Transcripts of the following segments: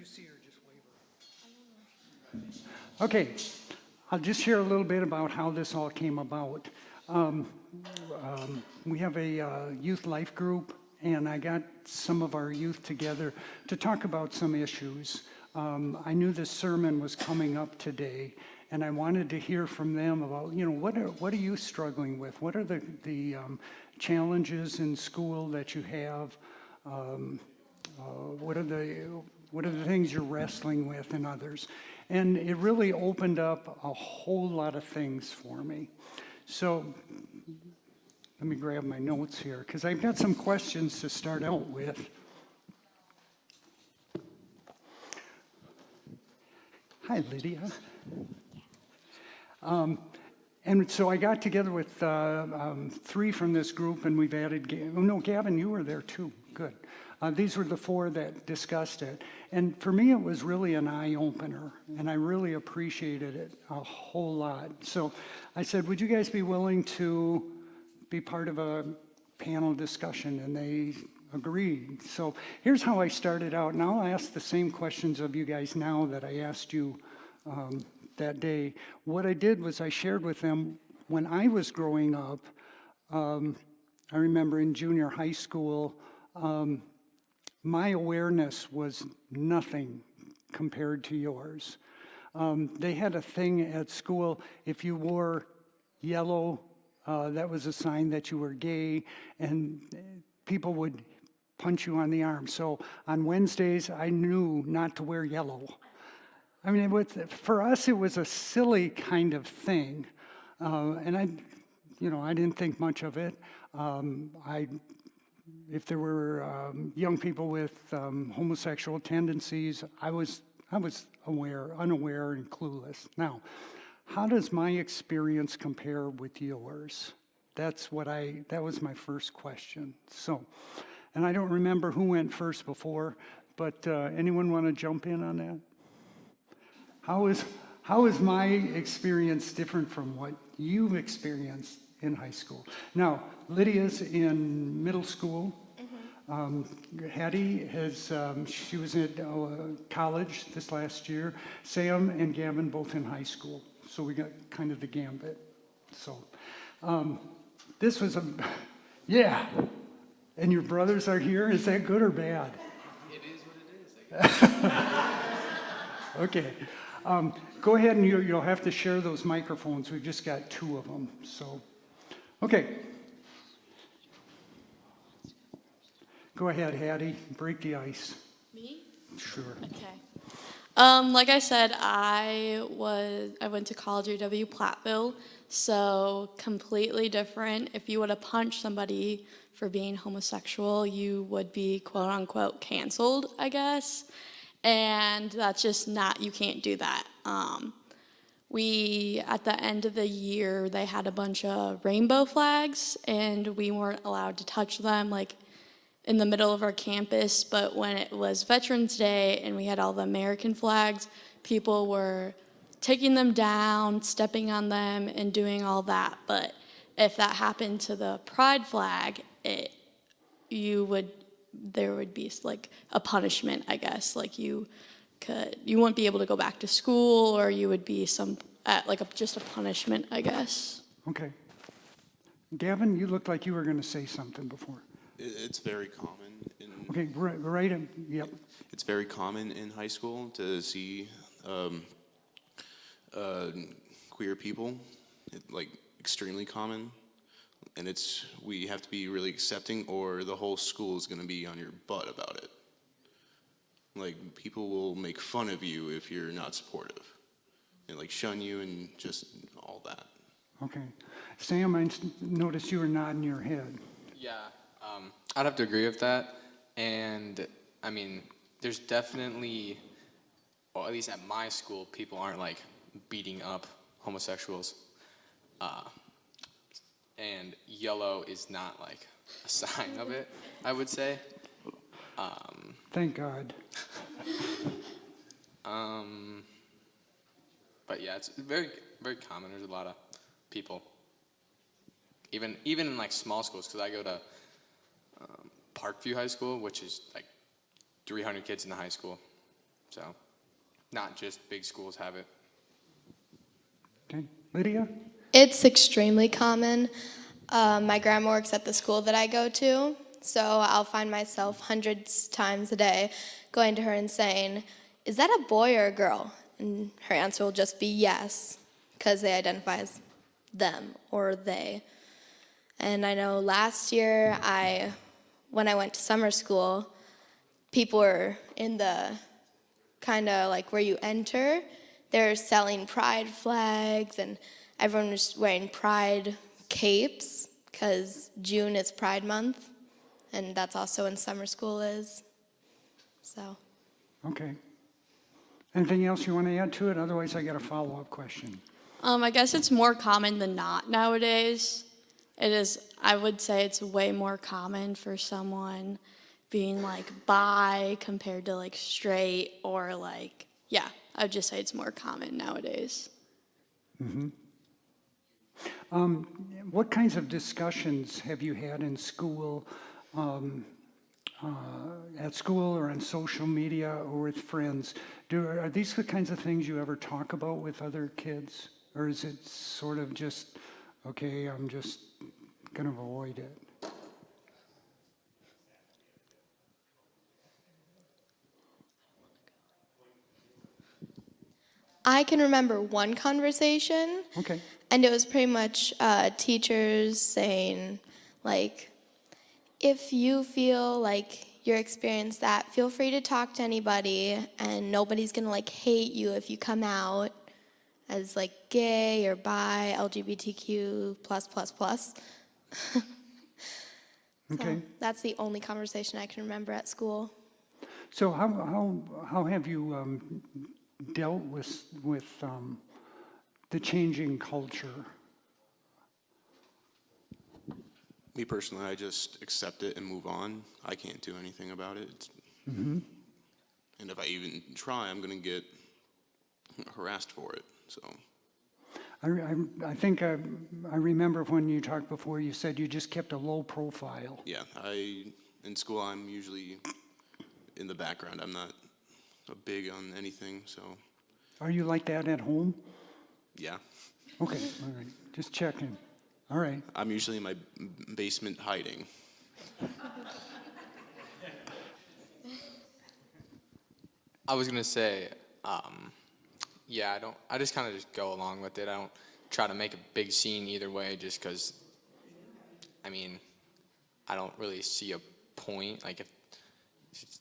you see her, just wave her. Okay, I'll just share a little bit about how this all came about. We have a youth life group, and I got some of our youth together to talk about some issues. I knew this sermon was coming up today, and I wanted to hear from them about, what are you struggling with? What are the challenges in school that you have? What are the things you're wrestling with and others? And it really opened up a whole lot of things for me. So let me grab my notes here, because I've got some questions to start out with. Hi, Lydia. And so I got together with 3 from this group, and we've added, Gavin, you were there too. Good. These were the 4 that discussed it. And for me, it was really an eye-opener, and I really appreciated it a whole lot. So I said, would you guys be willing to be part of a panel discussion? And they agreed. So here's how I started out. And I'll ask the same questions of you guys now that I asked you that day. What I did was I shared with them when I was growing up. I remember in junior high school, my awareness was nothing compared to yours. They had a thing at school, if you wore yellow, that was a sign that you were gay, and people would punch you on the arm. So on Wednesdays, I knew not to wear yellow. I mean, for us, it was a silly kind of thing, and I didn't think much of it. If there were young people with homosexual tendencies, I was unaware, and clueless. Now, how does my experience compare with yours? That was my first question. So, and I don't remember who went first before, but anyone want to jump in on that? How is my experience different from what you've experienced in high school? Now, Lydia's in middle school. Hattie she was at college this last year. Sam and Gavin both in high school. So we got kind of the gambit. So this was yeah. And your brothers are here? Is that good or bad? It is what it is, I guess. Okay. Go ahead and you'll have to share those microphones. We've just got 2 of them. So, okay. Go ahead, Hattie. Break the ice. Me? Sure. Okay. Like I said, I went to college at UW Platteville, so completely different. If you would have punched somebody for being homosexual, you would be quote unquote canceled, I guess. And that's just you can't do that. At the end of the year, they had a bunch of rainbow flags, and we weren't allowed to touch them, like, in the middle of our campus. But when it was Veterans Day and we had all the American flags, people were taking them down, stepping on them, and doing all that. But if that happened to the pride flag, there would be like a punishment, I guess. Like you wouldn't be able to go back to school, or you would be just a punishment, I guess. Okay. Gavin, you looked like you were going to say something before. It's very common Okay, right. Yep. It's very common in high school to see queer people, extremely common. And we have to be really accepting, or the whole school is going to be on your butt about it. Like, people will make fun of you if you're not supportive, and shun you and just all that. Okay. Sam, I noticed you were nodding your head. Yeah, I'd have to agree with that. And I mean, there's definitely, well, at least at my school, people aren't beating up homosexuals. And yellow is not a sign of it, I would say. Thank God. But yeah, it's very, very common. There's a lot of people, even in small schools, because I go to Parkview High School, which is 300 kids in the high school. So, not just big schools have it. Okay, Lydia? It's extremely common. My grandma works at the school that I go to, so I'll find myself hundreds times a day going to her and saying, "Is that a boy or a girl?" And her answer will just be yes, because they identify as them or they. And I know last year, when I went to summer school, people were in the kind of like where you enter, they're selling pride flags, and everyone was wearing pride capes because June is Pride Month, and that's also when summer school is. So, Okay. Anything else you want to add to it? Otherwise, I got a follow-up question. I guess it's more common than not nowadays. It is, I would say it's way more common for someone being like bi compared to like straight or like, yeah, I would just say it's more common nowadays. What kinds of discussions have you had in school, at school or on social media or with friends? Are these the kinds of things you ever talk about with other kids? Or is it sort of just, okay, I'm just going to avoid it? I can remember one conversation, Okay. and it was pretty much teachers saying, like, if you feel like you're experienced that, feel free to talk to anybody, and nobody's gonna like hate you if you come out as like gay or bi, LGBTQ plus plus plus. Okay. So that's the only conversation I can remember at school. So how have you dealt with the changing culture? Me personally, I just accept it and move on. I can't do anything about it. And if I even try, I'm going to get harassed for it. So, I think I remember when you talked before, you said you just kept a low profile. yeah, in school, I'm usually in the background. I'm not big on anything. So, Are you like that at home? yeah, Okay, all right, just checking. All right, I'm usually in my basement hiding. I was gonna say, yeah, I just kind of just go along with it. I don't try to make a big scene either way, just because, I mean, I don't really see a point. Like,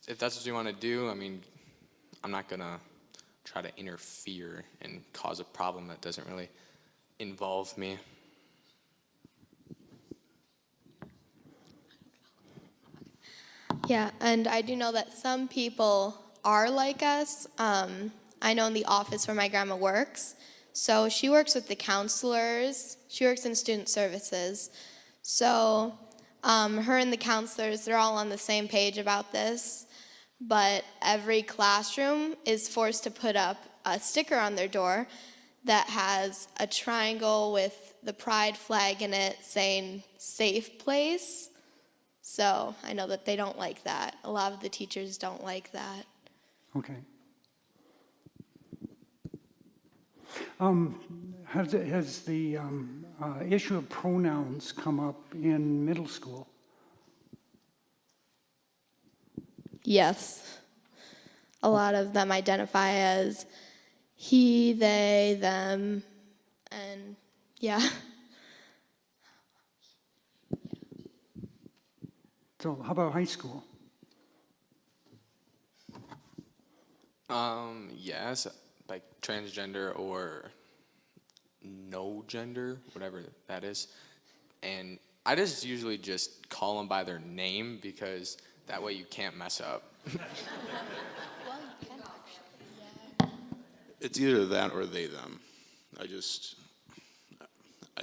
if that's what you want to do, I mean, I'm not gonna try to interfere and cause a problem that doesn't really involve me. Yeah, and I do know that some people are like us. I know in the office where my grandma works, so she works with the counselors. She works in student services. So her and the counselors, they're all on the same page about this. But every classroom is forced to put up a sticker on their door that has a triangle with the pride flag in it saying safe place. So I know that they don't like that. A lot of the teachers don't like that. okay. Has the issue of pronouns come up in middle school? Yes. A lot of them identify as he, they, them, and yeah. So how about high school? Yes, like transgender or no gender, whatever that is. And I just usually just call them by their name because that way you can't mess up. It's either that or they, them. I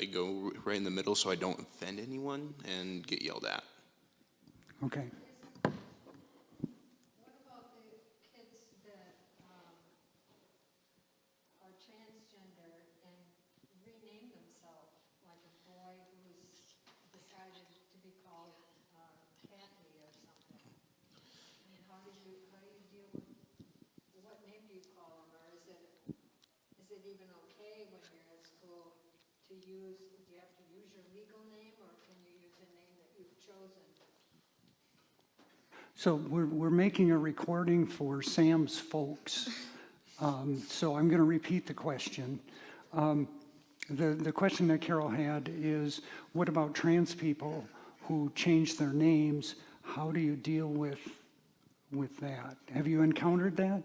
go right in the middle so I don't offend anyone and get yelled at. Okay. What about the kids that are transgender and rename themselves, like a boy who's decided to be called Kathy or something? I mean, how do you deal with what to use, do you have to use your legal name, or can you use a name that you've chosen? So we're making a recording for Sam's folks. So I'm going to repeat the question. The question that Carol had is, what about trans people who change their names? How do you deal with that? Have you encountered that?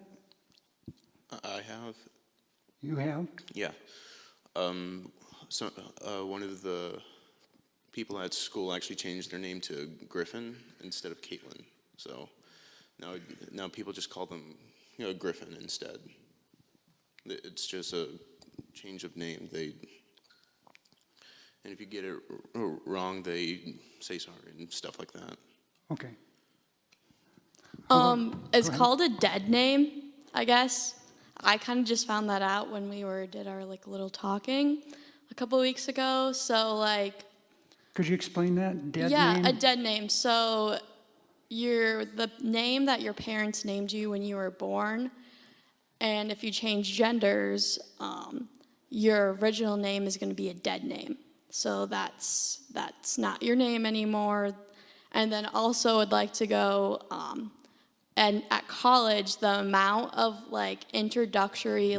I have. You have? Yeah. So one of the people at school actually changed their name to Griffin instead of Caitlin. So now people just call them, Griffin instead. It's just a change of name. And if you get it wrong, they say sorry and stuff like that. Okay. It's ahead. called a dead name, I guess. I kind of just found that out when we did our little talking a couple weeks ago. So Could you explain that? Dead yeah, name? a dead name. So the name that your parents named you when you were born, and if you change genders, your original name is going to be a dead name. So that's not your name anymore. And then also would like to go, and at college, the amount of introductory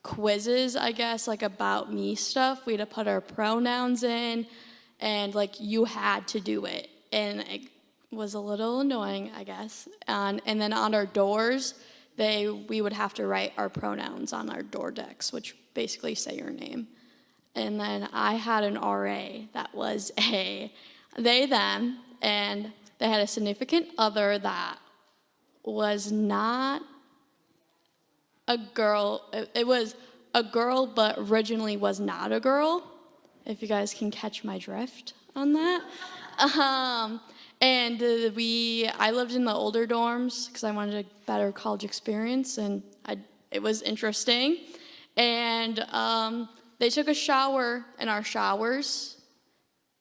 quizzes, I guess, about me stuff, we had to put our pronouns in, and you had to do it. And it was a little annoying, I guess. And then on our doors, we would have to write our pronouns on our door decks, which basically say your name. And then I had an RA that was a they, them, and they had a significant other that was not a girl. It was a girl, but originally was not a girl, if you guys can catch my drift on that. And I lived in the older dorms because I wanted a better college experience, and it was interesting. And they took a shower in our showers.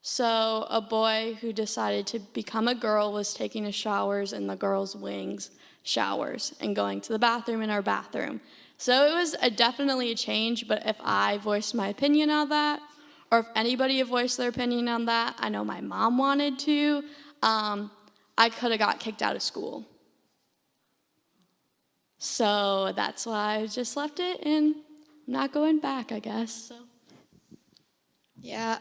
So a boy who decided to become a girl was taking his showers in the girls' wings showers and going to the bathroom in our bathroom. So it was definitely a change, but if I voiced my opinion on that, or if anybody had voiced their opinion on that, I know my mom wanted to, I could have got kicked out of school. So that's why I just left it, and I'm not going back, I guess. So. Yeah,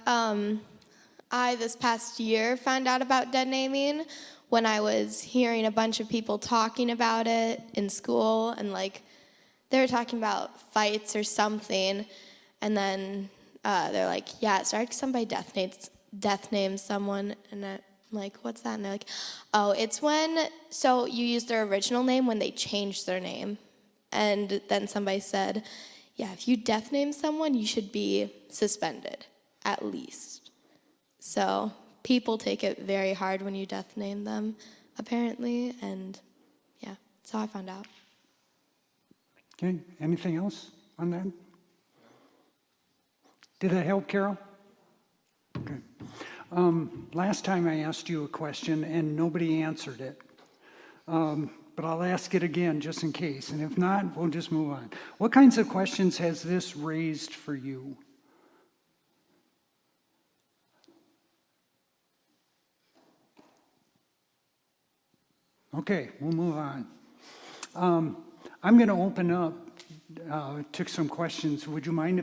I, this past year, found out about dead naming when I was hearing a bunch of people talking about it in school, and they were talking about fights or something, and then they're like, yeah, it started because somebody death named someone, and I'm like, what's that? And they're like, oh, it's so you use their original name when they change their name. And then somebody said, yeah, if you death name someone, you should be suspended, at least. So people take it very hard when you death name them, apparently, and yeah, that's how I found out. Okay, anything else on that? Did that help, Carol? Okay. Last time I asked you a question and nobody answered it. But I'll ask it again just in case, and if not, we'll just move on. What kinds of questions has this raised for you? Okay, we'll move on. I'm going to open up to some questions. Would you mind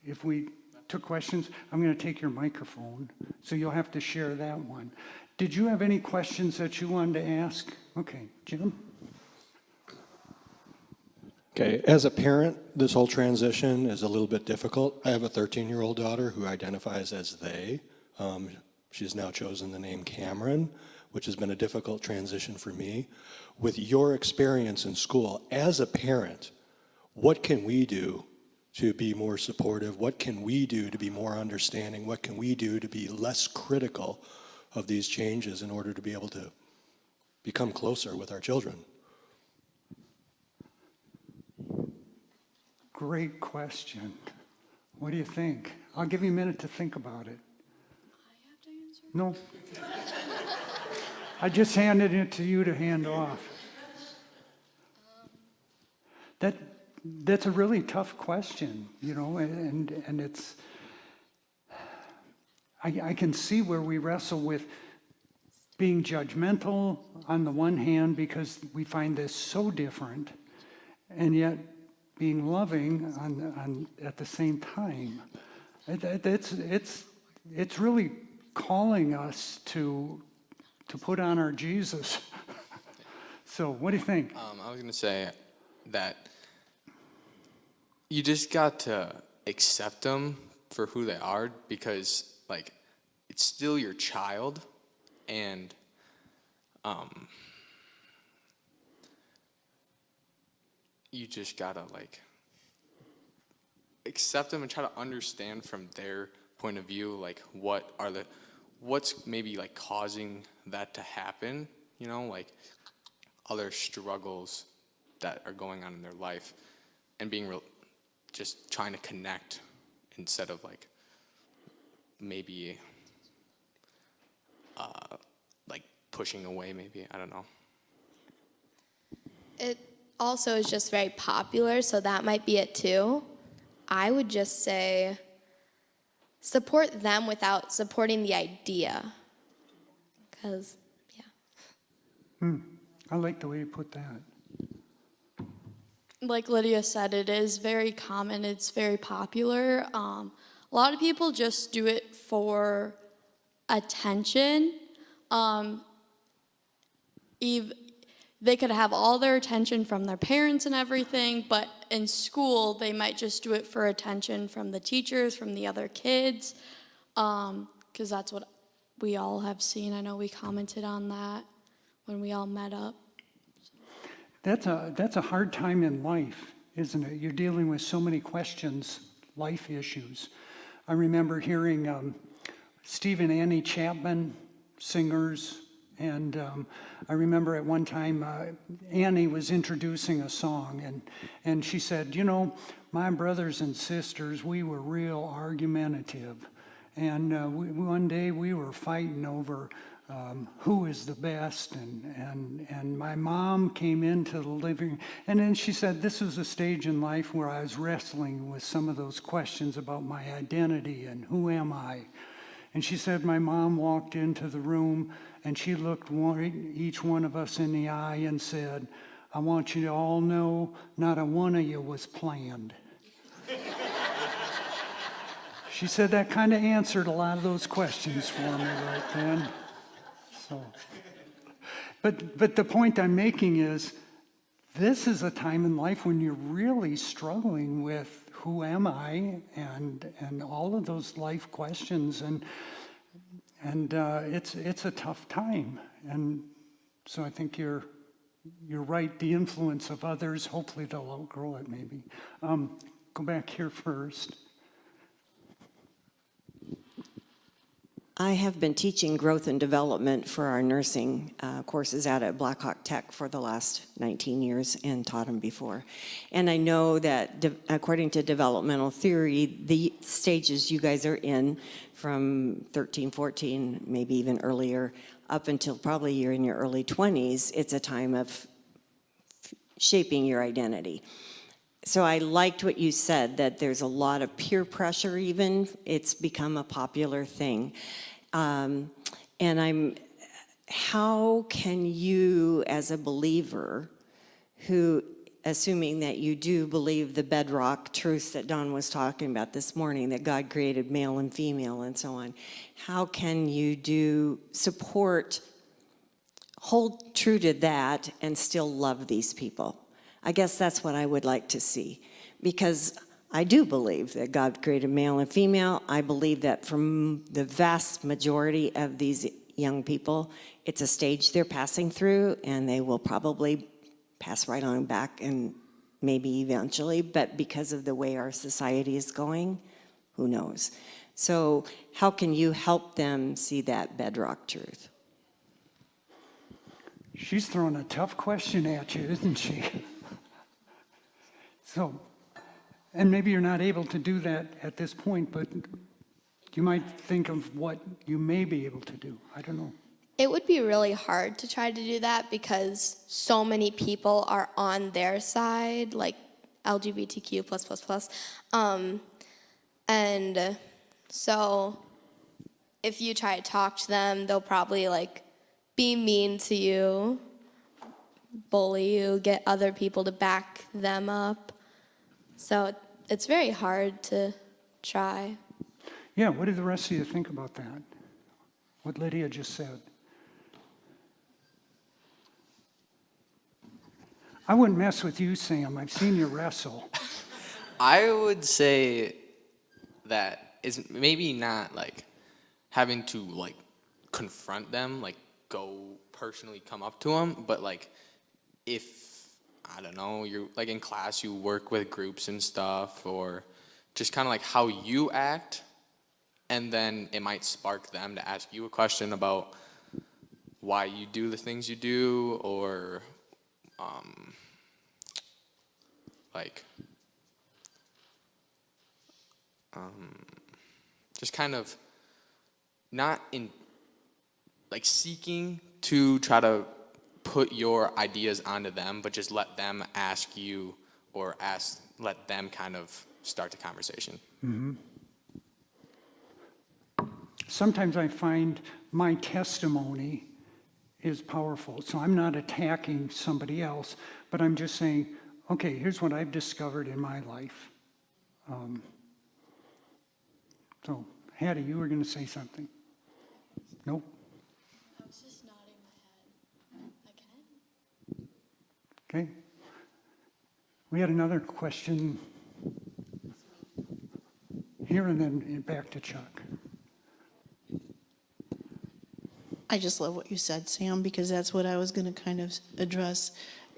if we took questions? I'm going to take your microphone, so you'll have to share that one. Did you have any questions that you wanted to ask? Okay, Jim? Okay, as a parent, this whole transition is a little bit difficult. I have a 13-year-old daughter who identifies as they. She's now chosen the name Cameron, which has been a difficult transition for me. With your experience in school, as a parent, what can we do to be more supportive? What can we do to be more understanding? What can we do to be less critical of these changes in order to be able to become closer with our children? Great question. What do you think? I'll give you a minute to think about it. I have to answer? No. I just handed it to you to hand off. that's a really tough question, you know, and it's, I can see where we wrestle with being judgmental on the one hand because we find this so different, and yet being loving on at the same time. It's really calling us to put on our Jesus. So what do you think? I was gonna say that you just got to accept them for who they are, because like it's still your child, and you just gotta like accept them and try to understand from their point of view, like what's maybe like causing that to happen, you know, like other struggles that are going on in their life, and being just trying to connect instead of like maybe like pushing away, maybe, I don't know. It also is just very popular, so that might be it too. I would just say support them without supporting the idea. Because, yeah. I like the way you put that. Like Lydia said, it is very common, it's very popular. A lot of people just do it for attention. They could have all their attention from their parents and everything, but in school, they might just do it for attention from the teachers, from the other kids, because that's what we all have seen. I know we commented on that when we all met up. That's a hard time in life, isn't it? You're dealing with so many questions, life issues. I remember hearing Steve and Annie Chapman, singers, and I remember at one time Annie was introducing a song, and she said, you know, my brothers and sisters, we were real argumentative, and one day we were fighting over who is the best, and my mom came into the living, and then she said, this was a stage in life where I was wrestling with some of those questions about my identity and who am I. And she said, my mom walked into the room and she looked each one of us in the eye and said, I want you to all know not a one of you was planned. She said that kind of answered a lot of those questions for me right then. So, but the point I'm making is, this is a time in life when you're really struggling with who am I, and all of those life questions, and it's a tough time, and so I think you're right. The influence of others, hopefully they'll outgrow it. Maybe go back here first. I have been teaching growth and development for our nursing courses out at Blackhawk Tech for the last 19 years and taught them before. And I know that according to developmental theory, the stages you guys are in from 13, 14, maybe even earlier, up until probably you're in your early 20s, it's a time of shaping your identity. So I liked what you said, that there's a lot of peer pressure even. It's become a popular thing. How can you, as a believer, who, assuming that you do believe the bedrock truths that Don was talking about this morning, that God created male and female and so on, how can you hold true to that and still love these people? I guess that's what I would like to see, because I do believe that God created male and female. I believe that from the vast majority of these young people, it's a stage they're passing through, and they will probably pass right on back, and maybe eventually, but because of the way our society is going, who knows? So how can you help them see that bedrock truth? She's throwing a tough question at you, isn't she? So, and maybe you're not able to do that at this point, but you might think of what you may be able to do. I don't know. It would be really hard to try to do that because so many people are on their side, like LGBTQ plus plus plus. And so if you try to talk to them, they'll probably like be mean to you, bully you, get other people to back them up. So it's very hard to try. Yeah, what do the rest of you think about that? What Lydia just said? I wouldn't mess with you, Sam. I've seen you wrestle. I would say that it's maybe not like having to like confront them, like go personally come up to them, but like if, I don't know, you're like in class, you work with groups and stuff, or just kind of like how you act, and then it might spark them to ask you a question about why you do the things you do, or like just kind of not in like seeking to try to put your ideas onto them, but just let them ask you, or let them kind of start the conversation. Sometimes I find my testimony is powerful. So I'm not attacking somebody else, but I'm just saying, okay, here's what I've discovered in my life. So, Hattie, you were going to say something? Nope. I was just nodding my head. Okay. We had another question here and then back to Chuck. I just love what you said, Sam, because that's what I was going to kind of address.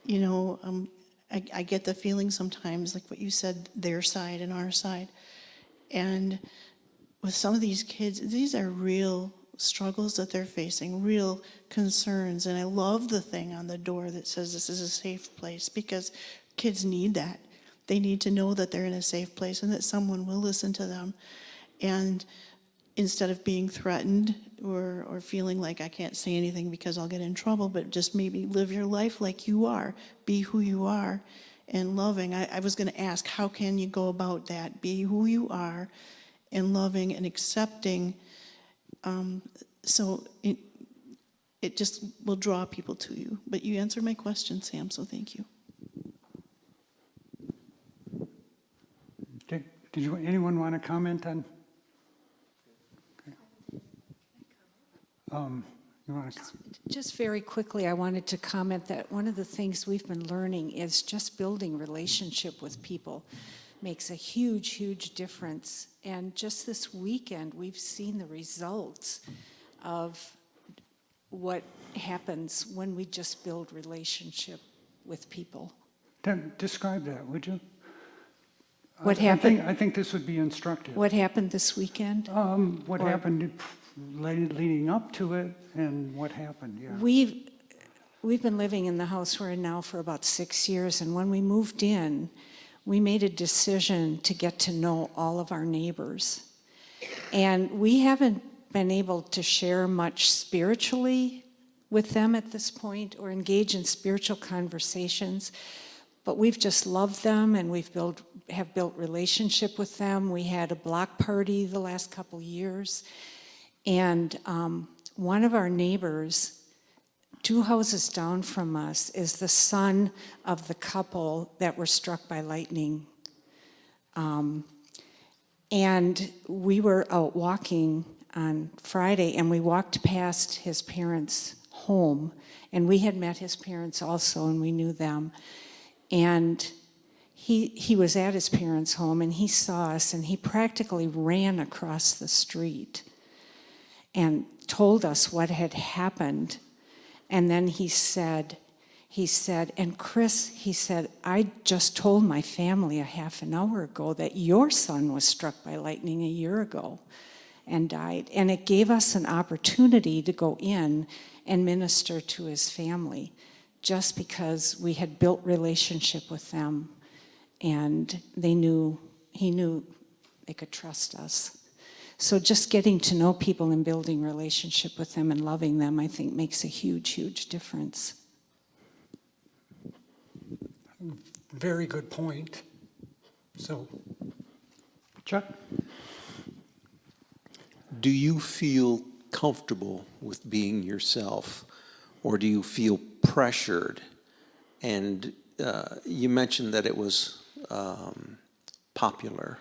You know, I get the feeling sometimes, like what you said, their side and our side. And with some of these kids, these are real struggles that they're facing, real concerns. And I love the thing on the door that says this is a safe place, because kids need that. They need to know that they're in a safe place and that someone will listen to them. And instead of being threatened or feeling like I can't say anything because I'll get in trouble, but just maybe live your life like you are, be who you are, and loving. I was going to ask, how can you go about that? Be who you are, and loving and accepting. So it just will draw people to you. But you answered my question, Sam, so thank you. Okay. Did anyone want to comment on? You want to? Just very quickly, I wanted to comment that one of the things we've been learning is just building relationship with people makes a huge, huge difference. And just this weekend, we've seen the results of what happens when we just build relationship with people. Describe that, would you? What happened? I think this would be instructive. What happened this weekend? What happened leading up to it, and what happened? Yeah. We've been living in the house we're in now for about 6 years, and when we moved in, we made a decision to get to know all of our neighbors. And we haven't been able to share much spiritually with them at this point or engage in spiritual conversations, but we've just loved them, and have built relationship with them. We had a block party the last couple years, and one of our neighbors, 2 houses down from us, is the son of the couple that were struck by lightning. And we were out walking on Friday, and we walked past his parents' home, and we had met his parents also, and we knew them. And he was at his parents' home, and he saw us, and he practically ran across the street and told us what had happened. And then he said, and Chris, he said, I just told my family a half an hour ago that your son was struck by lightning a year ago and died. And it gave us an opportunity to go in and minister to his family, just because we had built relationship with them, and he knew they could trust us. So just getting to know people and building relationship with them and loving them, I think, makes a huge, huge difference. Very good point. So, Chuck? Do you feel comfortable with being yourself, or do you feel pressured? And you mentioned that it was popular,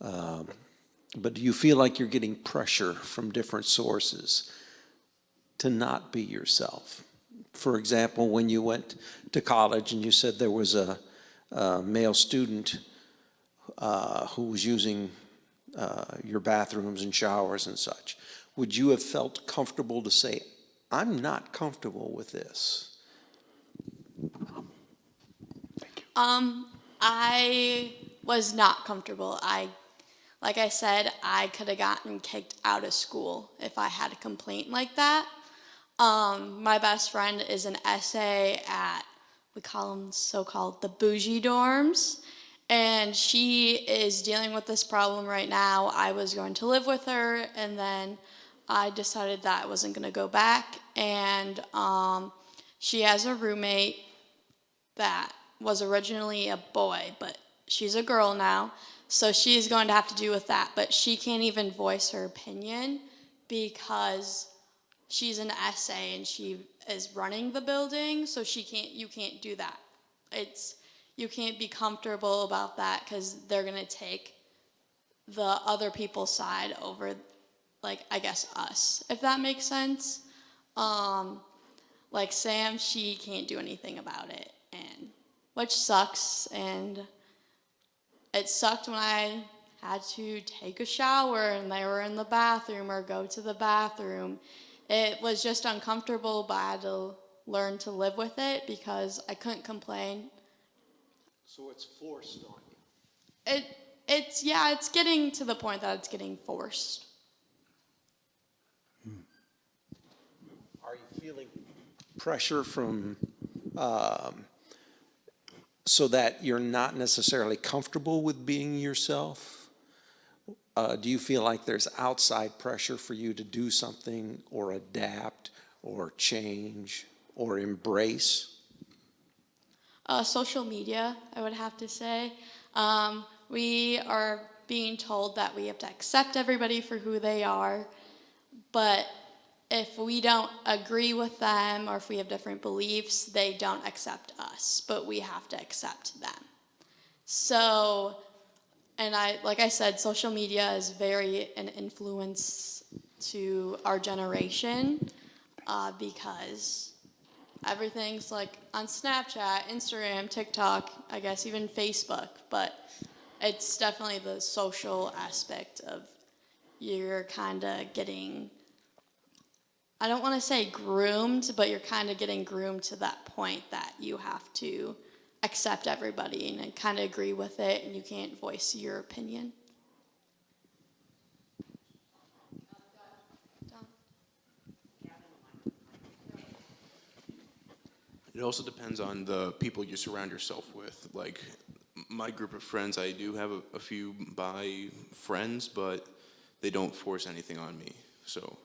but do you feel like you're getting pressure from different sources to not be yourself? For example, when you went to college and you said there was a male student who was using your bathrooms and showers and such, would you have felt comfortable to say, I'm not comfortable with this? I was not comfortable. Like I said, I could have gotten kicked out of school if I had a complaint like that. My best friend is an essay at, we call them so-called the bougie dorms, and she is dealing with this problem right now. I was going to live with her, and then I decided that I wasn't going to go back, and she has a roommate that was originally a boy, but she's a girl now, so she's going to have to deal with that. But she can't even voice her opinion because she's an essay and she is running the building, so you can't do that. You can't be comfortable about that because they're gonna take the other people's side over, like, I guess us, if that makes sense. Like Sam, she can't do anything about it, and which sucks. And it sucked when I had to take a shower and they were in the bathroom or go to the bathroom. It was just uncomfortable, but I had to learn to live with it because I couldn't complain. So it's forced on you. It's getting to the point that it's getting forced. Are you feeling pressure from, so that you're not necessarily comfortable with being yourself? Do you feel like there's outside pressure for you to do something or adapt or change or embrace? Social media, I would have to say. We are being told that we have to accept everybody for who they are, but if we don't agree with them or if we have different beliefs, they don't accept us, but we have to accept them. So, and like I said, social media is very an influence to our generation because everything's like on Snapchat, Instagram, TikTok, I guess even Facebook, but it's definitely the social aspect of you're kind of getting, I don't want to say groomed, but you're kind of getting groomed to that point that you have to accept everybody and kind of agree with it, and you can't voice your opinion. It also depends on the people you surround yourself with. Like, my group of friends, I do have a few bi friends, but they don't force anything on me. So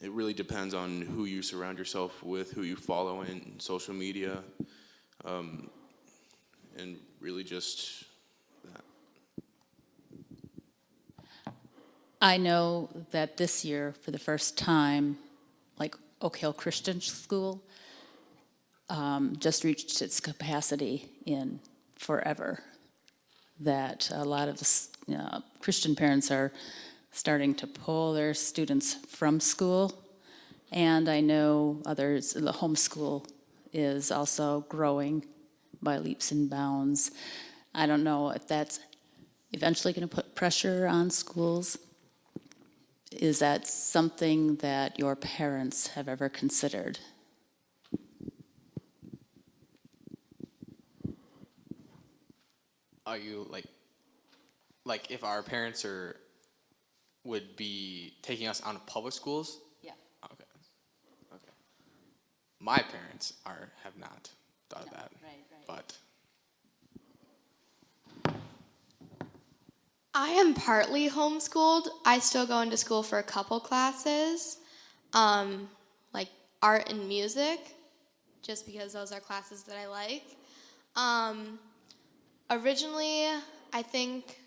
it really depends on who you surround yourself with, who you follow in social media, and really just that. I know that this year, for the first time, like Oak Hill Christian School just reached its capacity in forever. That a lot of the Christian parents are starting to pull their students from school. And I know others, the homeschool is also growing by leaps and bounds. I don't know if that's eventually going to put pressure on schools. Is that something that your parents have ever considered? Are you like if our parents would be taking us out of public schools? Yeah. Okay. My parents have not thought of that. Right. But I am partly homeschooled. I still go into school for a couple classes, like art and music, just because those are classes that I like. Originally, I think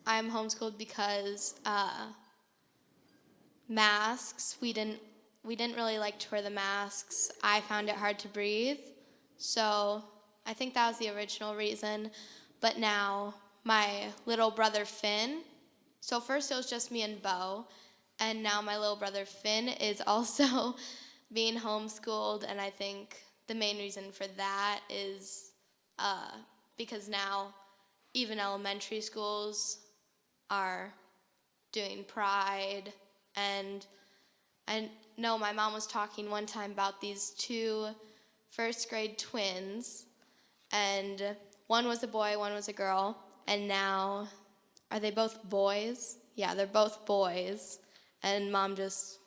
I'm homeschooled because masks. We didn't really like to wear the masks. I found it hard to breathe, so I think that was the original reason. But now my little brother Finn. So first it was just me and Bo, and now my little brother Finn is also being homeschooled, and I think the main reason for that is because now even elementary schools are doing Pride, and I know my mom was talking one time about these 2 first grade twins, and one was a boy, one was a girl, and now, are they both boys? Yeah, they're both boys, and mom just,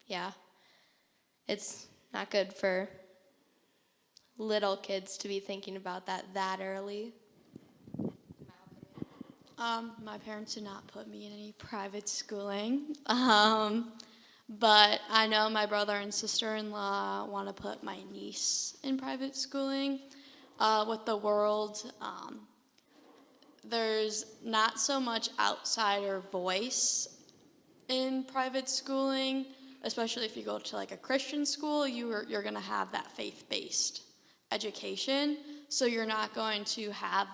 yeah, it's not good for little kids to be thinking about that early. My parents did not put me in any private schooling, but I know my brother and sister-in-law want to put my niece in private schooling. With the world, there's not so much outsider voice in private schooling, especially if you go to like a Christian school. You're going to have that faith-based education, so you're not going to have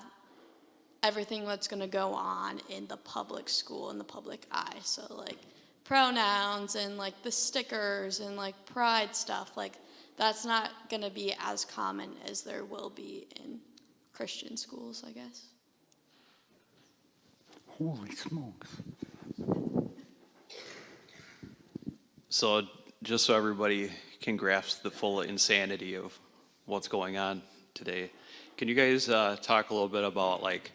everything that's going to go on in the public school, in the public eye. So like pronouns and like the stickers and like pride stuff, like that's not going to be as common as there will be in Christian schools, I guess. Holy smokes. So just so everybody can grasp the full insanity of what's going on today, can you guys talk a little bit about like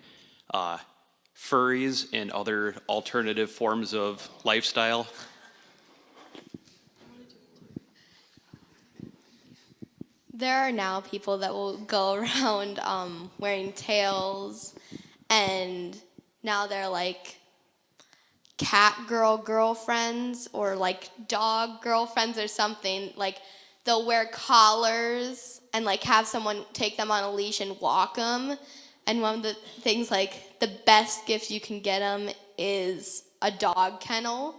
furries and other alternative forms of lifestyle? There are now people that will go around wearing tails, and now they're like cat girlfriends or like dog girlfriends or something. Like they'll wear collars and like have someone take them on a leash and walk them. And one of the things, like the best gift you can get them is a dog kennel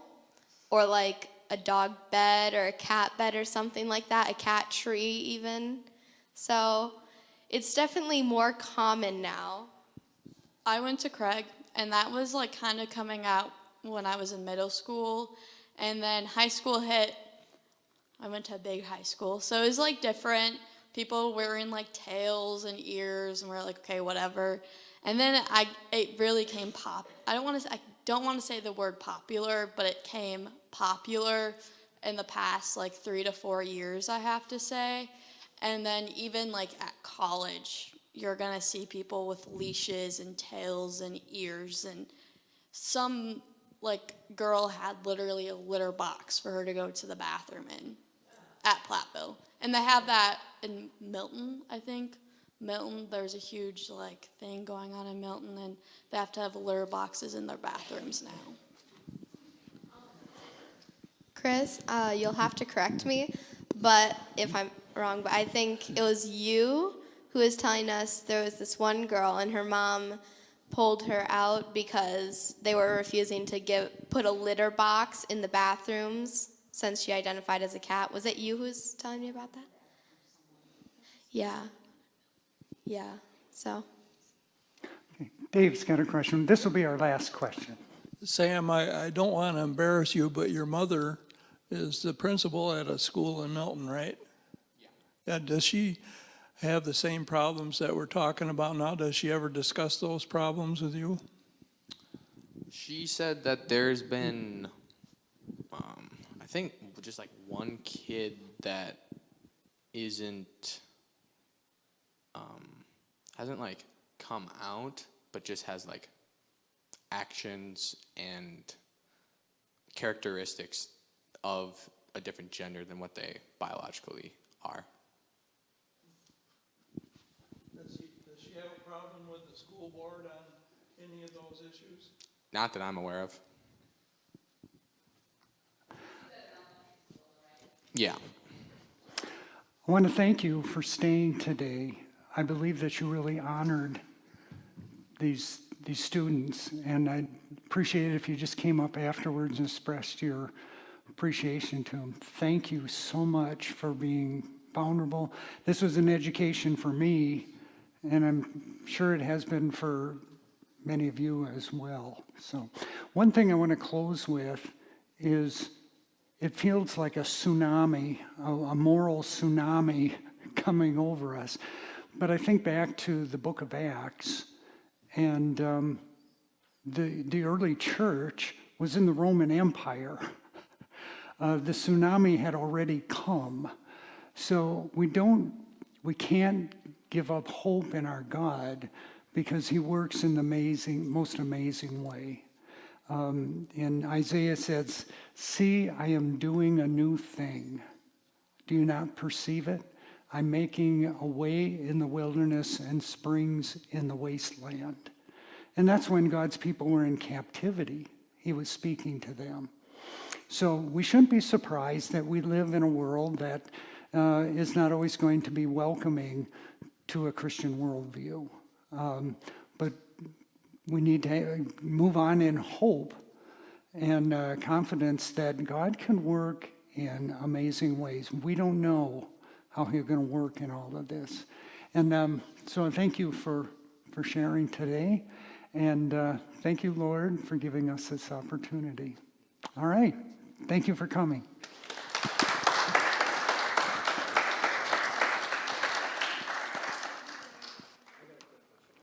or like a dog bed or a cat bed or something like that, a cat tree even. So it's definitely more common now. I went to Craig, and that was like kind of coming out when I was in middle school. And then high school hit. I went to a big high school, so it was like different. People wearing like tails and ears, and we're like, okay, whatever. And then it really came I don't want to say the word popular, but it came popular in the past like 3 to 4 years, I have to say. And then even like at college, you're gonna see people with leashes and tails and ears, and some like girl had literally a litter box for her to go to the bathroom in at Platteville. And they have that in Milton, I think. Milton, there's a huge like thing going on in Milton, and they have to have litter boxes in their bathrooms now. Chris, you'll have to correct me, but if I'm wrong, but I think it was you who was telling us there was this one girl and her mom pulled her out because they were refusing to put a litter box in the bathrooms since she identified as a cat. Was it you who was telling me about that? Yeah. Yeah, so. Okay. Dave's got a question. This will be our last question. Sam, I don't want to embarrass you, but your mother is the principal at a school in Milton, right? Yeah. Does she have the same problems that we're talking about now? Does she ever discuss those problems with you? She said that there's been, I think, just like one kid that isn't, hasn't like come out, but just has like actions and characteristics of a different gender than what they biologically are. Does she have a problem with the school board on any of those issues? Not that I'm aware of. Yeah. I want to thank you for staying today. I believe that you really honored these these students, and I'd appreciate it if you just came up afterwards and expressed your appreciation to them. Thank you so much for being vulnerable. This was an education for me, and I'm sure it has been for many of you as well. So one thing I want to close with is it feels like a tsunami, a moral tsunami coming over us. But I think back to the book of Acts, and the early church was in the Roman Empire. The tsunami had already come. So we can't give up hope in our God, because he works in the most amazing way. And Isaiah says, "See, I am doing a new thing. Do you not perceive it? I'm making a way in the wilderness and springs in the wasteland." And that's when God's people were in captivity. He was speaking to them. So we shouldn't be surprised that we live in a world that is not always going to be welcoming to a Christian worldview. But we need to move on in hope and confidence that God can work in amazing ways. We don't know how he's going to work in all of this. And so thank you for sharing today. And thank you, Lord, for giving us this opportunity. All right. Thank you for coming.